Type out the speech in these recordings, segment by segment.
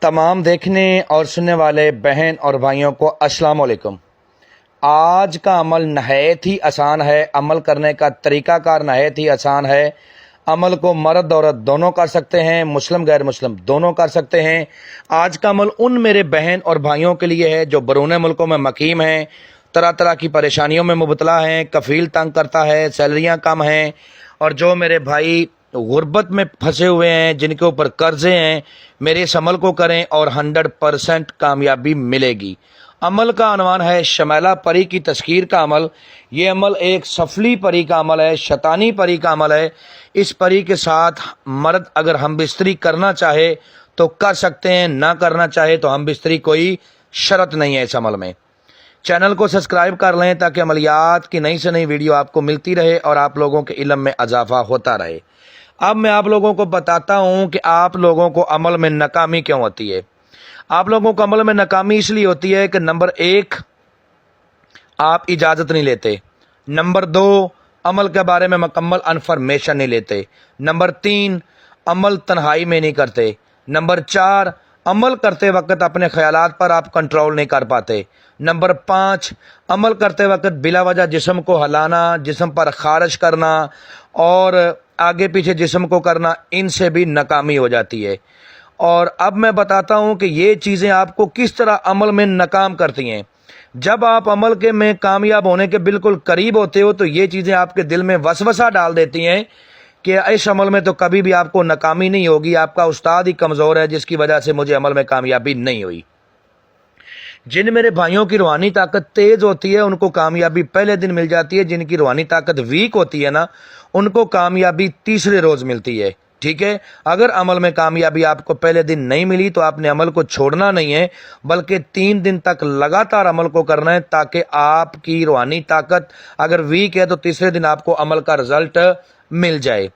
तमाम देखने और सुनने वाले बहन और भाइयों को अस्सलाम वालेकुम। आज का अमल नहायत ही आसान है, अमल करने का तरीक़ाकार नहायत ही आसान है। अमल को मर्द औरत दोनों कर सकते हैं, मुस्लिम गैर मुस्लिम दोनों कर सकते हैं। आज का अमल उन मेरे बहन और भाइयों के लिए है जो बरून मुल्कों में मकीम हैं, तरह तरह की परेशानियों में मुबतला हैं, कफ़ील तंग करता है, सैलरियाँ कम हैं, और जो मेरे भाई गुर्बत में फंसे हुए हैं, जिनके ऊपर कर्जे हैं, मेरे इस अमल को करें और 100% कामयाबी मिलेगी। अमल का अनवान है शमैला परी की तस्कीर का अमल। ये अमल एक सफली परी का अमल है, शैतानी परी का अमल है। इस परी के साथ मर्द अगर हम बिस्तरी करना चाहे तो कर सकते हैं, ना करना चाहे तो हम बिस्तरी कोई शर्त नहीं है इस अमल में। चैनल को सब्सक्राइब कर लें ताकि अमलियात की नई से नई वीडियो आपको मिलती रहे और आप लोगों के इल्म में इजाफा होता रहे। अब मैं आप लोगों को बताता हूं कि आप लोगों को अमल में नाकामी क्यों होती है। आप लोगों को अमल में नाकामी इसलिए होती है कि नंबर 1, आप इजाज़त नहीं लेते। नंबर 2, अमल के बारे में मुकम्मल इन्फॉर्मेशन नहीं लेते। नंबर 3, अमल तन्हाई में नहीं करते। नंबर 4, अमल करते वक्त अपने ख्यालात पर आप कंट्रोल नहीं कर पाते। नंबर 5, अमल करते वक्त बिला वजह जिस्म को हिलाना, जिस्म पर खारिश करना और आगे पीछे जिस्म को करना, इनसे भी नाकामी हो जाती है। और अब मैं बताता हूं कि ये चीज़ें आपको किस तरह अमल में नाकाम करती हैं। जब आप अमल के में कामयाब होने के बिल्कुल करीब होते हो तो ये चीज़ें आपके दिल में वसवसा डाल देती हैं कि इस अमल में तो कभी भी आपको नाकामी नहीं होगी, आपका उस्ताद ही कमज़ोर है जिसकी वजह से मुझे अमल में कामयाबी नहीं हुई। जिन मेरे भाइयों की रूहानी ताकत तेज होती है उनको कामयाबी पहले दिन मिल जाती है, जिनकी रूहानी ताकत वीक होती है ना, उनको कामयाबी तीसरे रोज मिलती है। ठीक है, अगर अमल में कामयाबी आपको पहले दिन नहीं मिली तो आपने अमल को छोड़ना नहीं है, बल्कि 3 दिन तक लगातार अमल को करना है ताकि आपकी रूहानी ताकत अगर वीक है तो तीसरे दिन आपको अमल का रिजल्ट मिल जाए।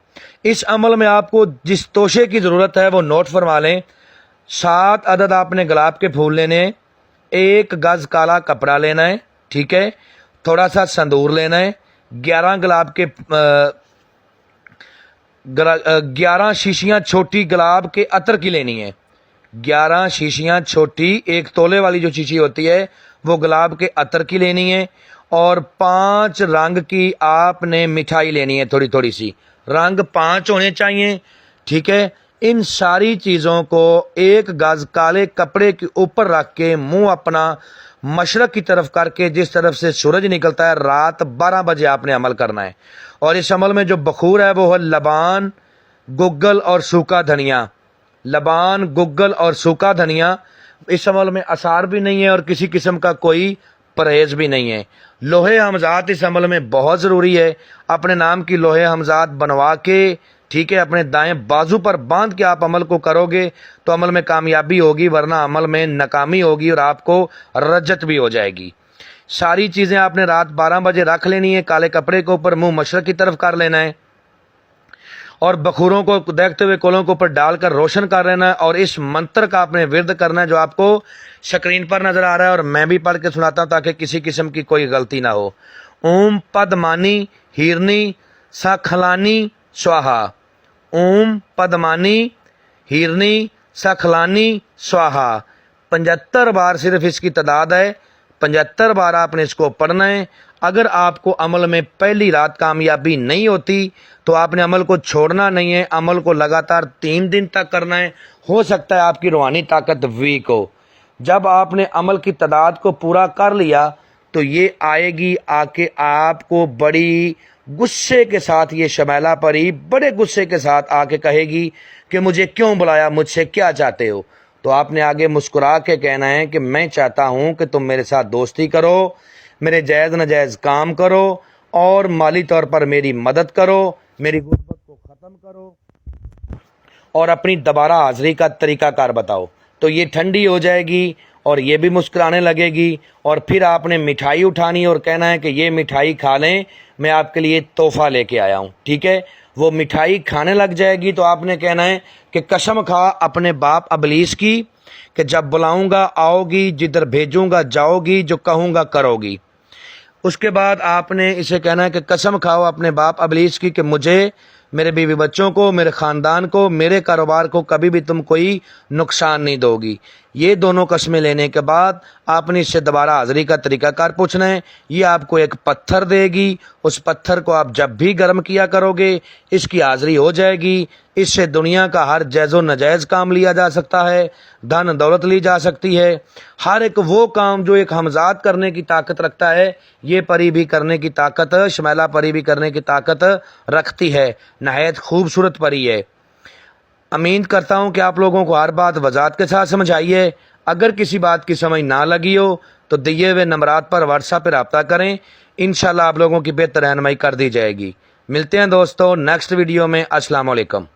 इस अमल में आपको जिस तोशे की जरूरत है वो नोट फरमा लें। 7 अदद आपने गुलाब के फूल लेने हैं, 1 गज काला कपड़ा लेना है, ठीक है, थोड़ा सा संदूर लेना है, 11 गुलाब के 11 शीशियां छोटी गुलाब के अतर की लेनी है। 11 शीशियां छोटी, 1 तोले वाली जो शीशी होती है वो गुलाब के अतर की लेनी है। और 5 रंग की आपने मिठाई लेनी है, थोड़ी थोड़ी सी, रंग 5 होने चाहिए। ठीक है, इन सारी चीज़ों को 1 गज काले कपड़े के ऊपर रख के मुंह अपना मशरक की तरफ करके, जिस तरफ से सूरज निकलता है, रात 12 बजे आपने अमल करना है। और इस अमल में जो बखूर है वो है लबान, गुग्गल और सूखा धनिया। लबान, गुग्गल और सूखा धनिया। इस अमल में असार भी नहीं है और किसी किस्म का कोई परहेज भी नहीं है। लोहे हमजात इस अमल में बहुत ज़रूरी है। अपने नाम की लोहे हमजात बनवा के, ठीक है, अपने दाएं बाजू पर बांध के आप अमल को करोगे तो अमल में कामयाबी होगी, वरना अमल में नाकामी होगी और आपको रजत भी हो जाएगी। सारी चीज़ें आपने रात 12 बजे रख लेनी है, काले कपड़े के ऊपर मुंह मशरक की तरफ कर लेना है और बखूरों को देखते हुए कोलों के ऊपर डालकर रोशन कर लेना है। और इस मंत्र का आपने विर्द करना है जो आपको स्क्रीन पर नजर आ रहा है और मैं भी पढ़ के सुनाता हूं ताकि किसी किस्म की कोई गलती ना हो। ओम पद्मानी हिरनी सखलानी स्वाहा। ओम पद्मानी हिरनी सखलानी स्वाहा। 75 बार सिर्फ इसकी तादाद है, 75 बार आपने इसको पढ़ना है। अगर आपको अमल में पहली रात कामयाबी नहीं होती तो आपने अमल को छोड़ना नहीं है, अमल को लगातार 3 दिन तक करना है। हो सकता है आपकी रूहानी ताकत वीक हो। जब आपने अमल की तादाद को पूरा कर लिया तो ये आएगी, आके आपको बड़ी गुस्से के साथ, ये शमैला परी बड़े गुस्से के साथ आके कहेगी कि मुझे क्यों बुलाया, मुझसे क्या चाहते हो। तो आपने आगे मुस्कुरा के कहना है कि मैं चाहता हूं कि तुम मेरे साथ दोस्ती करो, मेरे जायज़ नाजायज़ काम करो और माली तौर पर मेरी मदद करो, मेरी गुर्बत को ख़त्म करो और अपनी दोबारा हाज़िरी का तरीक़ाकार बताओ। तो ये ठंडी हो जाएगी और ये भी मुस्कुराने लगेगी। और फिर आपने मिठाई उठानी और कहना है कि ये मिठाई खा लें, मैं आपके लिए तोहफ़ा लेके आया हूँ। ठीक है, वो मिठाई खाने लग जाएगी तो आपने कहना है कि कसम खा अपने बाप अबलीस की कि जब बुलाऊंगा आओगी, जिधर भेजूंगा जाओगी, जो कहूँगा करोगी। उसके बाद आपने इसे कहना है कि कसम खाओ अपने बाप अबलीस की कि मुझे मेरे बीवी बच्चों को, मेरे ख़ानदान को, मेरे कारोबार को कभी भी तुम कोई नुकसान नहीं दोगी। ये दोनों कस्में लेने के बाद आपने इससे दोबारा हाज़िरी का तरीक़ाकार पूछना है। ये आपको एक पत्थर देगी, उस पत्थर को आप जब भी गर्म किया करोगे इसकी हाज़िरी हो जाएगी। इससे दुनिया का हर जायज़ व नाजायज़ काम लिया जा सकता है, धन दौलत ली जा सकती है। हर एक वो काम जो एक हमजाद करने की ताकत रखता है, ये परी भी करने की ताकत, शमैला परी भी करने की ताकत रखती है। नहायत खूबसूरत परी है। उम्मीद करता हूँ कि आप लोगों को हर बात वजाहत के साथ समझ आई है। अगर किसी बात की समझ ना लगी हो तो दिए हुए नंबरात पर व्हाट्सएप पर रब्ता करें, इंशाल्लाह आप लोगों की बेहतर रहनुमाई कर दी जाएगी। मिलते हैं दोस्तों नेक्स्ट वीडियो में। अस्सलाम वालेकुम।